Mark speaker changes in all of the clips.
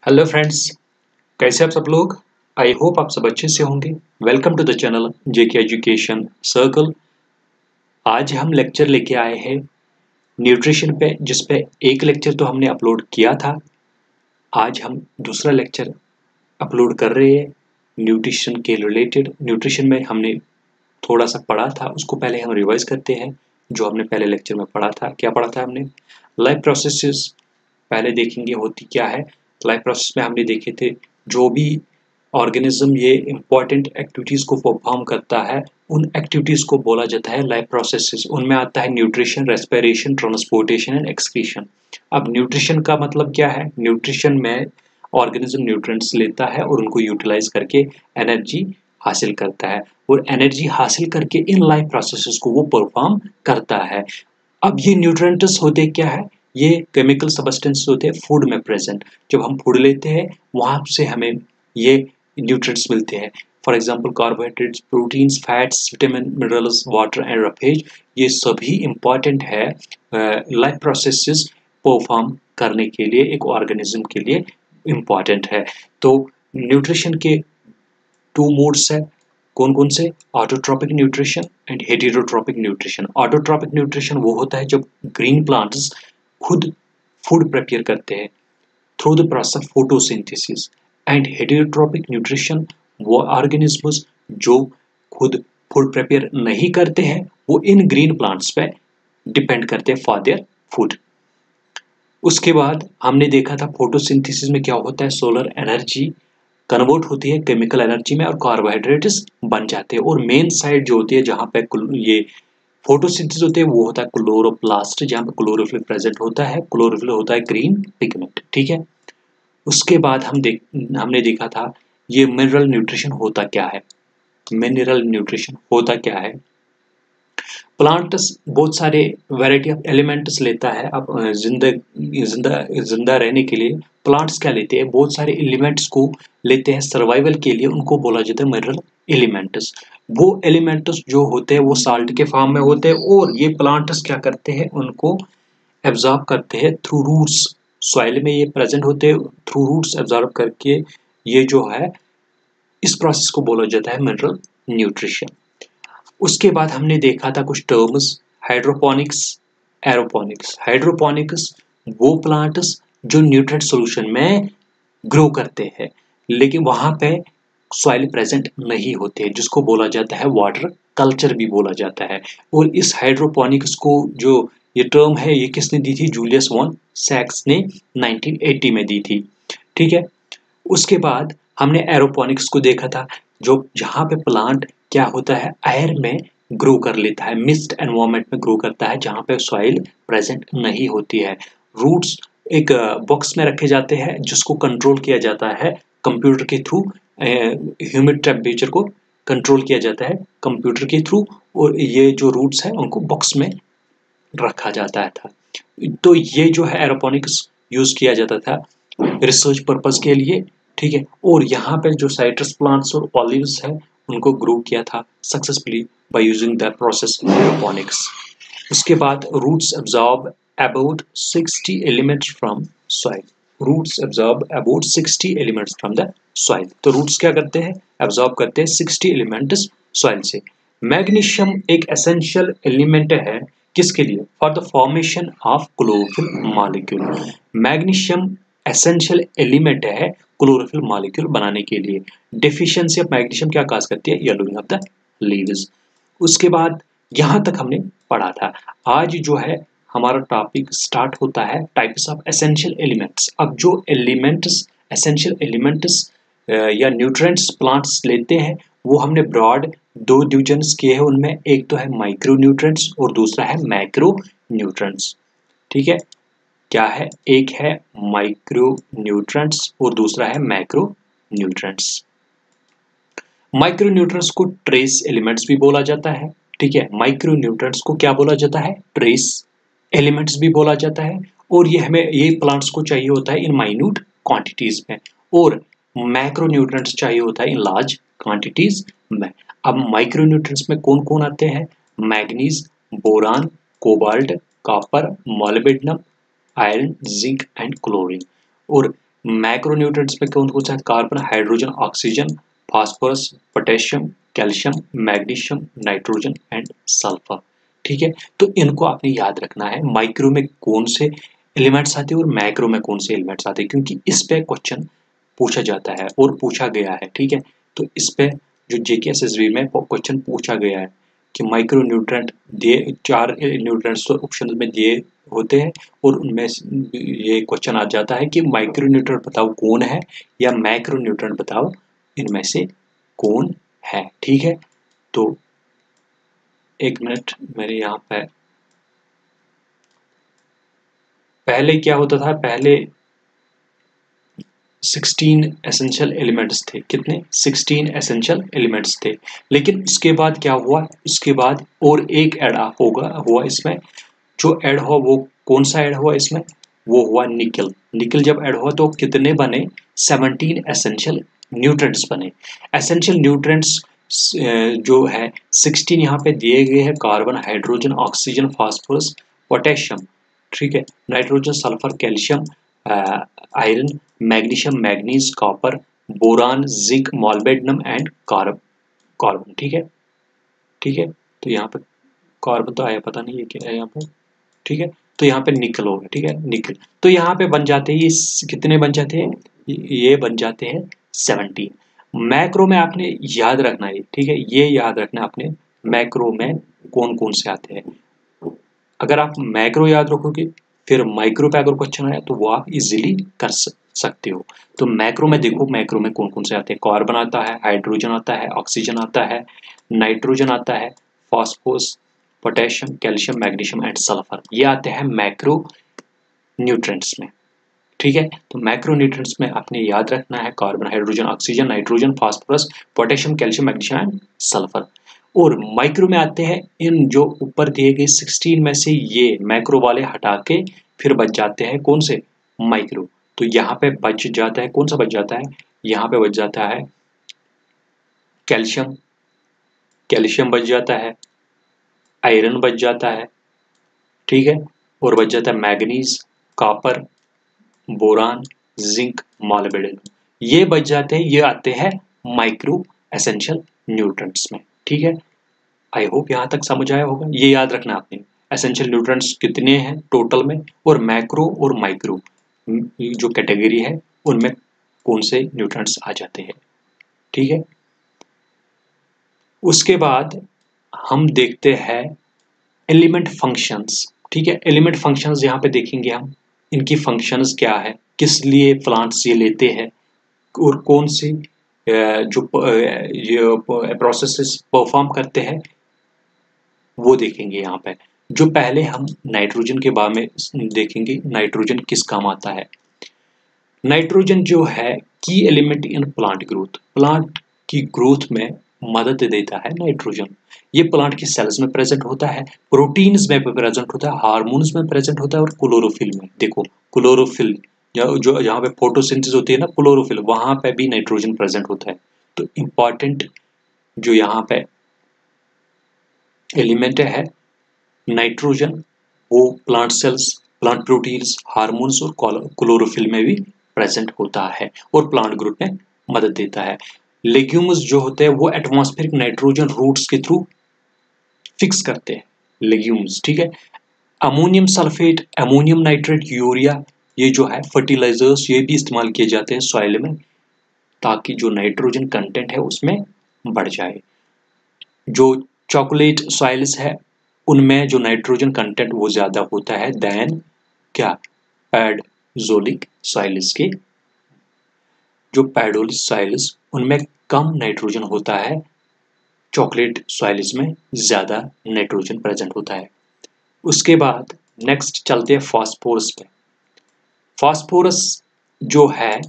Speaker 1: Hello friends, कैसे आप सब लोग। आई होप आप सब अच्छे से होंगे। Welcome to the channel JK education circle. आज हम लेक्चर लेके आए हैं न्यूट्रिशन पे, जिस पे एक लेक्चर तो हमने अपलोड किया था। आज हम दूसरा लेक्चर अपलोड कर रहे हैं न्यूट्रिशन के रिलेटेड। न्यूट्रिशन में हमने थोड़ा सा पढ़ा था, उसको पहले हम रिवाइज करते हैं। जो हमने पहले लेक्चर में पढ़ा था, क्या पढ़ा था हमने? लाइफ प्रोसेसेस पहले देखेंगे होती क्या है। लाइफ प्रोसेस में हमने देखे थे जो भी ऑर्गेनिज्म ये इंपॉर्टेंट एक्टिविटीज़ को परफॉर्म करता है, उन एक्टिविटीज़ को बोला जाता है लाइफ प्रोसेसेस। उनमें आता है nutrition, respiration, transportation and excretion. अब न्यूट्रिशन का मतलब क्या है? न्यूट्रिशन में ऑर्गेनिज्म न्यूट्रिएंट्स लेता है और उनको यूटिलाइज करके एनर्जी हासिल करता है, और एनर्जी हासिल करके इन लाइफ प्रोसेसेस को वो परफॉर्म करता है। अब ये न्यूट्रिएंट्स होते क्या है? ये केमिकल सब्सटेंस होते हैं फूड में प्रेजेंट। जब हम फूड लेते हैं वहाँ से हमें ये न्यूट्रिएंट्स मिलते हैं। For example carbohydrates, proteins, fats, vitamin, minerals, water and roughage, ये सभी इंपॉर्टेंट है लाइफ प्रोसेसेस परफॉर्म करने के लिए, एक ऑर्गेनिज्म के लिए इम्पॉर्टेंट है। तो न्यूट्रिशन के टू मोड्स है। कौन कौन से? Autotrophic nutrition and heterotrophic nutrition. Autotrophic nutrition वो होता है जब ग्रीन प्लांट्स खुद फूड प्रिपेयर करते हैं through the process of photosynthesis. And heterotrophic nutrition वो ऑर्गेनिजम्स जो खुद फूड प्रिपेयर नहीं करते हैं, वो इन ग्रीन प्लांट्स पे डिपेंड करते हैं फॉर देयर फूड। उसके बाद हमने देखा था फोटोसिंथेसिस में क्या होता है, सोलर एनर्जी कन्वर्ट होती है केमिकल एनर्जी में और कार्बोहाइड्रेट्स बन जाते हैं। और मेन साइड जो होती है जहाँ पे ये फोटोसिंथेसिस होते हैं वो होता है क्लोरोप्लास्ट, जहाँ पे क्लोरोफिल प्रेजेंट होता है। क्लोरोफिल होता है ग्रीन पिगमेंट, ठीक है। उसके बाद हमने देखा था ये मिनरल न्यूट्रिशन होता क्या है। मिनरल न्यूट्रिशन होता क्या है? प्लांट्स बहुत सारे वैरायटी ऑफ एलिमेंट्स लेता है। अब जिंदा जिंदा जिंदा रहने के लिए प्लांट्स क्या लेते हैं? बहुत सारे एलिमेंट्स को लेते हैं सर्वाइवल के लिए, उनको बोला जाता है मिनरल एलिमेंट्स। वो एलिमेंट्स जो होते हैं वो साल्ट के फॉर्म में होते हैं, और ये प्लांट्स क्या करते हैं? उनको एब्जॉर्ब करते हैं थ्रू रूट्स। सॉइल में ये प्रेजेंट होते हैं, थ्रू रूट्स एब्जॉर्ब करके ये जो है इस प्रोसेस को बोला जाता है मिनरल न्यूट्रिशन। उसके बाद हमने देखा था कुछ टर्म्स, हाइड्रोपोनिक्स, एरोपोनिक्स। हाइड्रोपोनिक्स वो प्लांट्स जो न्यूट्रिएंट सॉल्यूशन में ग्रो करते हैं, लेकिन वहां पे सॉइल प्रेजेंट नहीं होते, जिसको बोला जाता है वाटर कल्चर भी बोला जाता है। और इस हाइड्रोपोनिक्स को जो ये टर्म है ये किसने दी थी? जूलियस वॉन सैक्स ने 1980 में दी थी, ठीक है। उसके बाद हमने एरोपोनिक्स को देखा था, जो जहाँ पे प्लांट क्या होता है, एयर में ग्रो कर लेता है, मिस्ट एनवायरनमेंट में ग्रो करता है जहाँ पे सॉइल प्रेजेंट नहीं होती है। रूट्स एक बॉक्स में रखे जाते हैं जिसको कंट्रोल किया जाता है कंप्यूटर के थ्रू। ह्यूमिड टेम्परेचर को कंट्रोल किया जाता है कंप्यूटर के थ्रू, और ये जो रूट्स हैं उनको बॉक्स में रखा जाता था। तो ये जो है एरोपोनिक्स यूज किया जाता था रिसर्च पर्पस के लिए, ठीक है। और यहाँ पे जो साइट्रस प्लांट्स और ऑलिव्स है उनको ग्रो किया था successfully by using the process aeroponics. उसके बाद roots absorb about 60 elements from soil. Roots absorb about 60 elements from the soil. तो रूट्स क्या करते हैं? एब्जॉर्ब करते हैं 60 एलिमेंट्स सॉइल से। मैग्नीशियम एक एसेंशियल एलिमेंट है किसके लिए? For the formation of chlorophyll molecule. Magnesium essential element है क्लोरोफिल मॉलिक्यूल बनाने के लिए। डेफिशिएंसी ऑफ मैग्नीशियम क्या काज करती है? Yellowing of the leaves. उसके बाद यहाँ तक हमने पढ़ा था। आज जो है हमारा टॉपिक स्टार्ट होता है टाइप्स ऑफ एसेंशियल एलिमेंट्स। अब जो एलिमेंट्स एसेंशियल एलिमेंट्स या न्यूट्रिएंट्स प्लांट्स लेते हैं वो हमने ब्रॉड दो डिविजन्स किए हैं। उनमें एक तो है माइक्रो न्यूट्रिएंट्स और दूसरा है मैक्रो न्यूट्रिएंट्स, ठीक है। क्या है? एक है माइक्रो न्यूट्रिएंट्स और दूसरा है मैक्रो न्यूट्रिएंट्स। माइक्रो न्यूट्रिएंट्स को ट्रेस एलिमेंट्स भी बोला जाता है, ठीक है। माइक्रो न्यूट्रिएंट्स को क्या बोला जाता है? ट्रेस एलिमेंट्स भी बोला जाता है। और ये हमें ये प्लांट्स को चाहिए होता है इन माइन्यूट क्वांटिटीज में, और मैक्रो न्यूट्रिएंट्स चाहिए होता है इन लार्ज क्वांटिटीज में। अब माइक्रो न्यूट्रिएंट्स में कौन कौन आते हैं? Manganese, boron, cobalt, copper, molybdenum, iron, zinc and chlorine. और मैक्रोन्यूट्रिएंट्स में कौन कौन सा है? Carbon, hydrogen, oxygen, phosphorus, potassium, calcium, magnesium, nitrogen and sulphur. ठीक है, तो इनको आपने याद रखना है, माइक्रो में कौन से एलिमेंट्स आते हैं और मैक्रो में कौन से एलिमेंट्स आते हैं, क्योंकि इस पे क्वेश्चन पूछा जाता है और पूछा गया है। ठीक है, तो इस पे जो जेकेएसएसबी में क्वेश्चन पूछा गया है कि माइक्रो न्यूट्रेंट दिए, 4 न्यूट्रेंट्स तो ऑप्शन में दिए होते हैं और उनमें ये क्वेश्चन आ जाता है कि माइक्रो न्यूट्रेंट बताओ कौन है या मैक्रो न्यूट्रेंट बताओ इनमें से कौन है। ठीक है, तो एक मिनट, मेरे यहाँ पे पहले क्या होता था, पहले 16 एसेंशियल एलिमेंट्स थे। कितने? 16 एसेंशियल एलिमेंट्स थे। लेकिन उसके बाद क्या हुआ, उसके बाद और एक ऐड हुआ इसमें। जो ऐड हुआ वो कौन सा ऐड हुआ इसमें? वो हुआ निकल। निकल जब ऐड हुआ तो कितने बने? 17 एसेंशियल न्यूट्रिएंट्स बने। एसेंशियल न्यूट्रिएंट्स जो है 16 यहाँ पे दिए गए हैं, carbon, hydrogen, oxygen, phosphorus, potassium, ठीक है, nitrogen, sulphur, calcium, iron, magnesium, manganese, copper, boron, zinc, molybdenum and carbon. ठीक है, ठीक है, तो यहाँ पे कार्बन तो आया, पता नहीं ये क्या है यहाँ पे। ठीक है, तो यहाँ पे निकल हो गया। ठीक है, निकल, तो यहाँ पे बन जाते हैं ये कितने बन जाते हैं? ये बन जाते हैं 17। मैक्रो में आपने याद रखना है, ठीक है, ये याद रखना आपने, मैक्रो में कौन कौन से आते हैं। अगर आप मैक्रो याद रखोगे फिर माइक्रो पे अगर क्वेश्चन आया तो वो आप इजीली कर सकते हो। तो मैक्रो में देखो, मैक्रो में कौन कौन से आते हैं? कार्बन आता है, हाइड्रोजन आता है, ऑक्सीजन आता है, नाइट्रोजन आता है, phosphorus, potassium, calcium, magnesium and sulphur, ये आते हैं मैक्रो न्यूट्रिएंट्स में। ठीक है, तो मैक्रो न्यूट्रिएंट्स में आपने याद रखना है carbon, hydrogen, oxygen, nitrogen, phosphorus, potassium, calcium, magnesium and sulphur. और माइक्रो में आते हैं इन जो ऊपर दिए गए 16 में से ये मैक्रो वाले हटा के फिर बच जाते हैं कौन से? माइक्रो। तो यहाँ पे बच जाता है, कौन सा बच जाता है? यहाँ पे बच जाता है कैल्शियम, कैल्शियम बच जाता है, आयरन बच जाता है, ठीक है, और बच जाता है manganese, copper, boron, zinc, molybdenum, ये बच जाते हैं, ये आते हैं माइक्रो एसेंशियल न्यूट्रिएंट्स में। ठीक है, आई होप यहाँ तक समझ आया होगा। ये याद रखना आपने, एसेंशियल न्यूट्रिएंट्स कितने हैं टोटल में, और मैक्रो और माइक्रो जो कैटेगरी है उनमें कौन से न्यूट्रिएंट्स आ जाते हैं। ठीक है, उसके बाद हम देखते हैं एलिमेंट फंक्शंस। ठीक है, एलिमेंट फंक्शंस यहाँ पे देखेंगे हम, इनकी फंक्शंस क्या है, किस लिए प्लांट्स ये लेते हैं और कौन सी जो प्रोसेसेस परफॉर्म करते हैं वो देखेंगे यहाँ पे। जो पहले हम नाइट्रोजन के बारे में देखेंगे, नाइट्रोजन किस काम आता है। नाइट्रोजन जो है की element in plant growth, plant की ग्रोथ में मदद देता है नाइट्रोजन। ये प्लांट की सेल्स में प्रेजेंट होता है, प्रोटीन्स में प्रेजेंट होता है, हार्मोन्स में प्रेजेंट होता है और क्लोरोफिल में। देखो क्लोरोफिल जो जहाँ पे फोटोसिंथेसिस होती है ना, क्लोरोफिल, वहां पे भी नाइट्रोजन प्रेजेंट होता है। तो इंपॉर्टेंट जो यहाँ पे एलिमेंट है नाइट्रोजन, वो plant cells, plant proteins, hormones और क्लोरोफिल में भी प्रेजेंट होता है और प्लांट ग्रोथ में मदद देता है। लेग्यूम्स जो होते हैं वो एटमॉस्फेरिक नाइट्रोजन रूट्स के थ्रू फिक्स करते हैं लेग्यूम्स। ठीक है, ammonium sulphate, ammonium nitrate, urea, ये जो है फर्टिलाइजर्स, ये भी इस्तेमाल किए जाते हैं सॉइल में ताकि जो नाइट्रोजन कंटेंट है उसमें बढ़ जाए। जो चॉकलेट सॉइल्स है उनमें जो नाइट्रोजन कंटेंट वो ज्यादा होता है देन क्या, पैडोलिक सॉइल्स के। जो पैडोलिक सॉइल्स उनमें कम नाइट्रोजन होता है, चॉकलेट सॉइल्स में ज्यादा नाइट्रोजन प्रेजेंट होता है। उसके बाद नेक्स्ट चलते हैं फास्फोरस पे। फास्फोरस जो है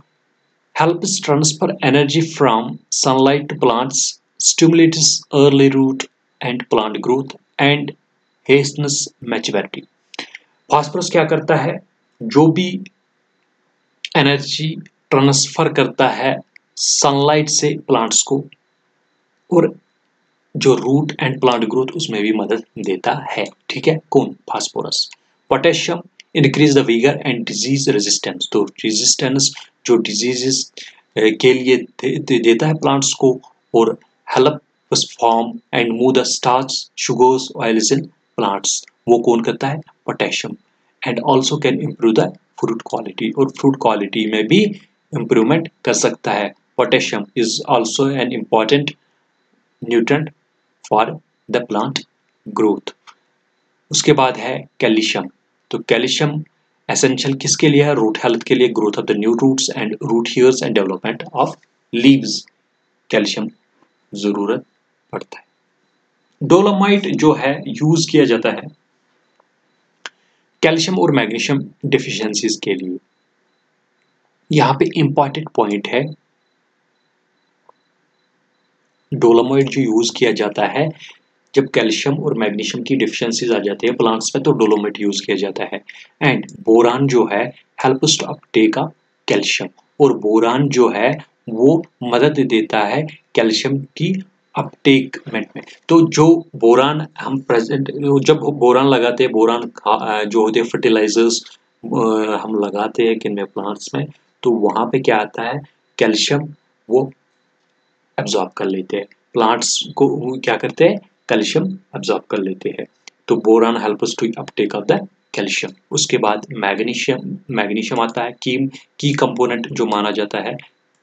Speaker 1: helps transfer energy from sunlight to plants, stimulates early root and plant growth and hastens maturity। Phosphorus क्या करता है, जो भी एनर्जी ट्रांसफर करता है सनलाइट से प्लांट्स को, और जो रूट एंड प्लांट ग्रोथ उसमें भी मदद देता है। ठीक है, कौन? Phosphorus. Potassium increase the vigour and disease resistance, तो रेजिस्टेंस जो डिजीजेस के लिए देता है प्लांट्स को, और help form and move the starch sugars oils in plants, वो कौन करता है, potassium, and also can improve the fruit quality, और फ्रूट क्वालिटी में भी इम्प्रूवमेंट कर सकता है। Potassium is also an important nutrient for the plant growth. उसके बाद है कैल्शियम, तो कैल्शियम एसेंशियल किसके लिए है, रूट हेल्थ के लिए, growth of the new roots and root hairs and development of leaves, calcium जरूरत पड़ता है। डोलोमाइट जो है यूज किया जाता है कैल्शियम और मैग्नीशियम डिफिशियंसीज के लिए। यहां पे इंपॉर्टेंट पॉइंट है, डोलोमाइट जो यूज किया जाता है जब कैल्शियम और मैग्नीशियम की डिफिशियंसीज आ जाती है प्लांट्स में, तो डोलोमाइट यूज किया जाता है। एंड बोरान जो है helps to uptake of calcium, और बोरान जो है वो मदद देता है कैल्शियम की अपटेकमेंट में। तो जो बोरान हम प्रेजेंट, जब बोरान लगाते हैं, बोरान जो होते हैं फर्टिलाइजर्स हम लगाते हैं किन में, प्लांट्स में, तो वहां पे क्या आता है, कैल्शियम वो एब्जॉर्ब कर लेते हैं, प्लांट्स को क्या करते हैं, कैल्शियम एब्जॉर्ब कर लेते हैं। तो boron helps to uptake of the calcium. उसके बाद मैग्नीशियम, मैग्नीशियम आता है, की कंपोनेंट जो माना जाता है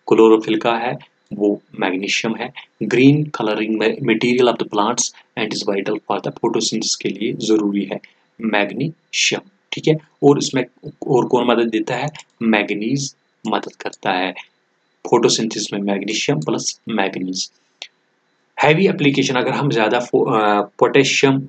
Speaker 1: क्लोरोफिल का है वो मैग्नीशियम है। Green colouring material of the plants and is vital for the photosynthesis के लिए जरूरी है मैग्नीशियम, ठीक है। और इसमें और कौन मदद देता है, मैग्नीज मदद करता है फोटोसिंथेसिस में, magnesium plus manganese. Heavy application, अगर हम ज़्यादा पोटेशियम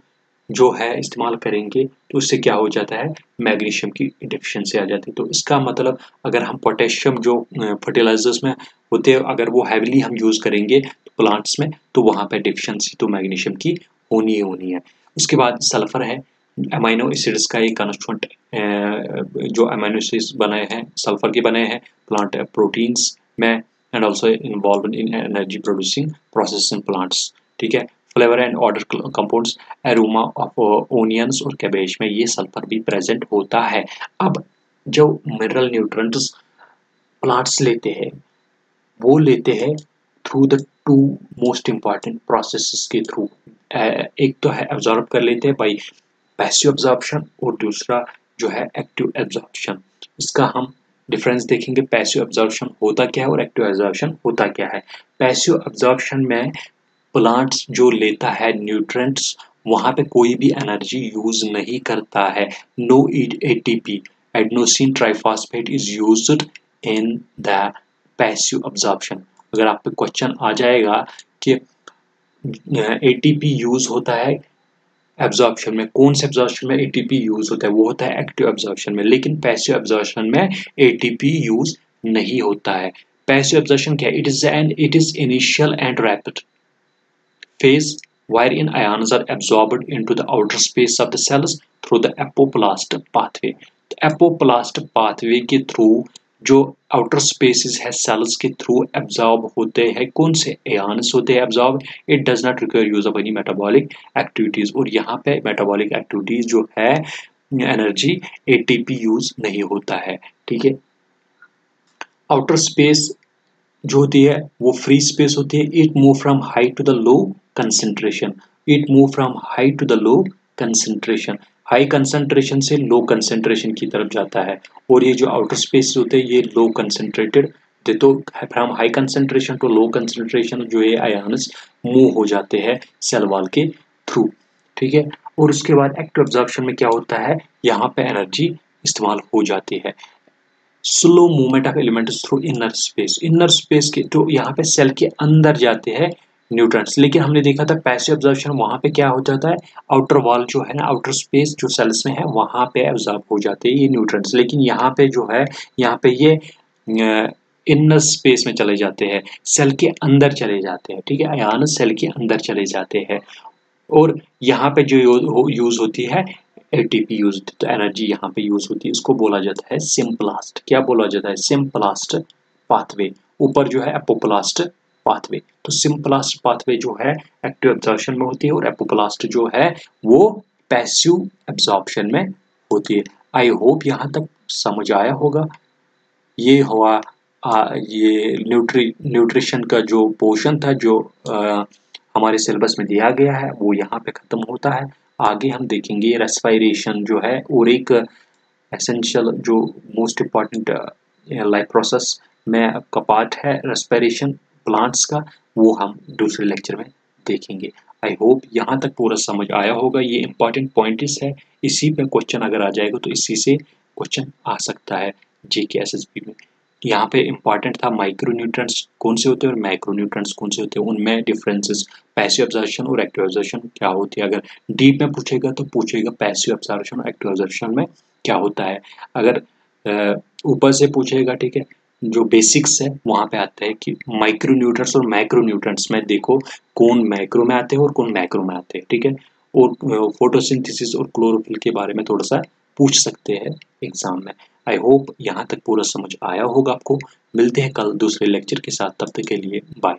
Speaker 1: जो है इस्तेमाल करेंगे तो उससे क्या हो जाता है, मैग्नीशियम की डिफिशियंसी आ जाती है। तो इसका मतलब अगर हम पोटेशियम जो फर्टिलाइजर्स में होते हैं अगर वो हैवीली हम यूज़ करेंगे प्लांट्स में, तो वहाँ पे डिफिशियंसी तो मैग्नीशियम की होनी ही होनी है। उसके बाद सल्फर है, अमाइनो एसिड्स का एक कॉन्स्टिट्यूएंट, जो अमाइनो एसिड्स बने हैं सल्फर के बने हैं प्लांट प्रोटीन्स में, and also involve in energy producing process in plants, ठीक है। Flavour and order compounds, aroma of onions और कैबेज में ये सल्फर भी प्रेजेंट होता है। अब जो मिनरल न्यूट्रिएंट्स प्लांट्स लेते हैं वो लेते हैं through the two most important processes के थ्रू। एक तो है एब्जॉर्ब कर लेते हैं बाई पैसिव एब्जॉर्प्शन, और दूसरा जो है एक्टिव एब्जॉर्प्शन। इसका हम डिफरेंस देखेंगे, पैसिव एब्जॉर्प्शन होता क्या है और एक्टिव एब्जॉर्प्शन होता क्या है। पैसिव एब्जॉर्प्शन में प्लांट्स जो लेता है न्यूट्रिएंट्स वहां पे कोई भी एनर्जी यूज नहीं करता है। No ATP adenosine triphosphate is used in the passive absorption. अगर आप पे क्वेश्चन आ जाएगा कि एटीपी यूज होता है एब्जॉर्प्शन में, कौन से एब्जॉर्प्शन में एटीपी यूज होता है, वो होता है एक्टिव एब्जॉर्प्शन में, लेकिन पैसिव एब्जॉर्प्शन में एटीपी यूज नहीं होता है। पैसिव एब्जॉर्प्शन क्या है, it is initial and rapid phase wherein ions are absorbed into the outer space of the cells through the apoplast pathway। तो apoplast pathway के थ्रू जो आउटर स्पेसिस है सेल्स के थ्रू एब्जॉर्ब होते हैं, कौन से आयन्स होते हैं absorb, it does not require use of any metabolic activities. और यहाँ पे मेटाबॉलिक एक्टिविटीज जो है एनर्जी एटीपी यूज नहीं होता है, ठीक है। आउटर स्पेस जो होती है वो फ्री स्पेस होती है। It move from high to the low concentration, it move from high to the low concentration, high concentration से लो कंसेंट्रेशन की तरफ जाता है। और ये जो आउटर स्पेस होते हैं ये लो कंसेंट्रेटेड, तो from high concentration to low concentration जो है आयन्स मूव हो जाते हैं सेल वॉल के थ्रू, ठीक है। और उसके बाद एक्टिव एब्जॉर्प्शन में क्या होता है, यहाँ पे एनर्जी इस्तेमाल हो जाती है। Slow movement of elements through inner space, inner space के तो यहाँ पे सेल के अंदर जाते हैं न्यूट्रिएंट्स, लेकिन हमने देखा था पैसिव एब्जॉर्प्शन वहाँ पे क्या हो जाता है, आउटर वॉल जो है ना, आउटर स्पेस जो सेल्स में है वहाँ पे एब्जॉर्ब हो जाते हैं ये न्यूट्रिएंट्स, लेकिन यहाँ पे जो है यहाँ पे ये इनर स्पेस में चले जाते हैं, सेल के अंदर चले जाते हैं, ठीक है, आयन सेल के अंदर चले जाते हैं। और यहाँ पे जो यूज होती है एटीपी यूज, तो एनर्जी यहाँ पे यूज होती है, इसको बोला जाता है सिम्प्लास्ट। क्या बोला जाता है, सिम्प्लास्ट पाथवे। ऊपर जो है एपोप्लास्ट पाथवे, तो सिम्प्लास्ट पाथवे जो है एक्टिव एब्जॉर्प्शन में होती है और एपोप्लास्ट जो है वो पैसिव एब्जॉर्प्शन में होती है। आई होप यहाँ तक समझ आया होगा। ये हुआ ये न्यूट्रिशन का जो पोर्शन था जो हमारे सिलेबस में दिया गया है वो यहाँ पे ख़त्म होता है। आगे हम देखेंगे रेस्पिरेशन जो है और एक एसेंशियल जो मोस्ट इम्पॉर्टेंट लाइफ प्रोसेस में का पार्ट है रेस्पिरेशन प्लांट्स का, वो हम दूसरे लेक्चर में देखेंगे। आई होप यहाँ तक पूरा समझ आया होगा। ये इम्पॉर्टेंट पॉइंट्स है, इसी पे क्वेश्चन अगर आ जाएगा तो इसी से क्वेश्चन आ सकता है जीके एसएसबी में। यहाँ पे इम्पॉर्टेंट था माइक्रो न्यूट्रिएंट्स कौन से होते हैं और मैक्रो न्यूट्रिएंट्स कौन से होते हैं, उनमें डिफरेंसेस, पैसिव एब्जॉर्प्शन और एक्टिव एब्जॉर्प्शन क्या होती है। अगर डीप में पूछेगा तो पूछेगा पैसिव एब्जॉर्प्शन और एक्टिव एब्जॉर्प्शन में क्या होता है। अगर ऊपर से पूछेगा, ठीक है, जो बेसिक्स है वहाँ पे आता है कि माइक्रो न्यूट्रिएंट्स और मैक्रो न्यूट्रिएंट्स में देखो कौन मैक्रो में आते हैं और कौन मैक्रो में आते हैं, ठीक है। और फोटोसिंथेसिस और क्लोरोफिल के बारे में थोड़ा सा पूछ सकते हैं एग्जाम में। आई होप यहाँ तक पूरा समझ आया होगा आपको। मिलते हैं कल दूसरे लेक्चर के साथ, तब तक के लिए बाय।